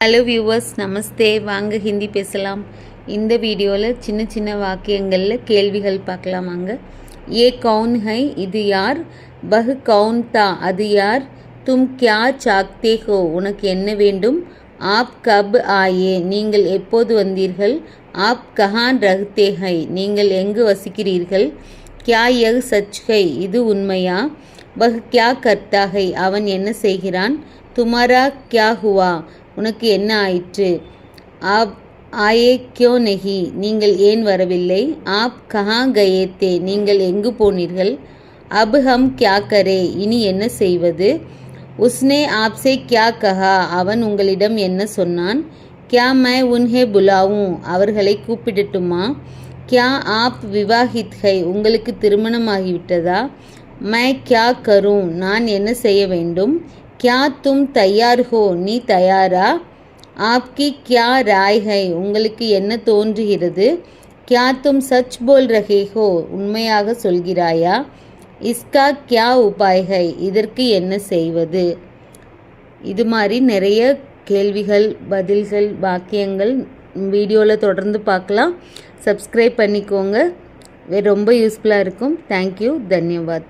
Hello viewers, நமஸ்தே. வாங்க ஹிந்தி பேசலாம். இந்த வீடியோவில் சின்ன சின்ன வாக்கியங்களில் கேள்விகள் பார்க்கலாம். வாங்க. ஏ கவுன் ஹை, இது யார்? பஹ் கவுன் தா, அது யார்? தும் கியா சாக்தே ஹோ, உனக்கு என்ன வேண்டும்? ஆப் கப் ஆயே, நீங்கள் எப்போது வந்தீர்கள்? ஆப் கஹான் ரஹ்தே ஹை, நீங்கள் எங்கு வசிக்கிறீர்கள்? கியா யஹ் சச் ஹை, இது உண்மையா? பஹ் கியா கர்த்தா ஹை, அவன் என்ன செய்கிறான்? துமாரா கியா ஹுவா, உனக்கு என்ன ஆயிற்று? ஆப் ஆயே கியோ நெஹி, நீங்கள் ஏன் வரவில்லை? ஆப் கஹா கயே தே, நீங்கள் எங்கு போனீர்கள்? அப் ஹம் கியா கரே, இனி என்ன செய்வது? உஸ்னே ஆப்சே கியா கஹா, அவன் உங்களிடம் என்ன சொன்னான்? கியா மை உன்ஹே புலாவும், அவர்களை கூப்பிடட்டுமா? கியா ஆப் விவாஹித் ஹை, உங்களுக்கு திருமணமாகிவிட்டதா? மை கியா கரும், நான் என்ன செய்ய வேண்டும்? கியா தும் தயார் ஹோ, நீ தயாரா? ஆப்கி கியா ராய் ஹை, உங்களுக்கு என்ன தோன்றுகிறது? கியா தும் சச் போல் ரஹே ஹோ, உண்மையாக சொல்கிறாயா? இஸ்கா கியா உபாய் ஹை, இதற்கு என்ன செய்வது? இது மாதிரி நிறைய கேள்விகள், பதில்கள், வாக்கியங்கள் வீடியோவில் தொடர்ந்து பார்க்கலாம். சப்ஸ்கிரைப் பண்ணிக்கோங்க, ரொம்ப யூஸ்ஃபுல்லாக இருக்கும். தேங்க்யூ, தன்யவாத்.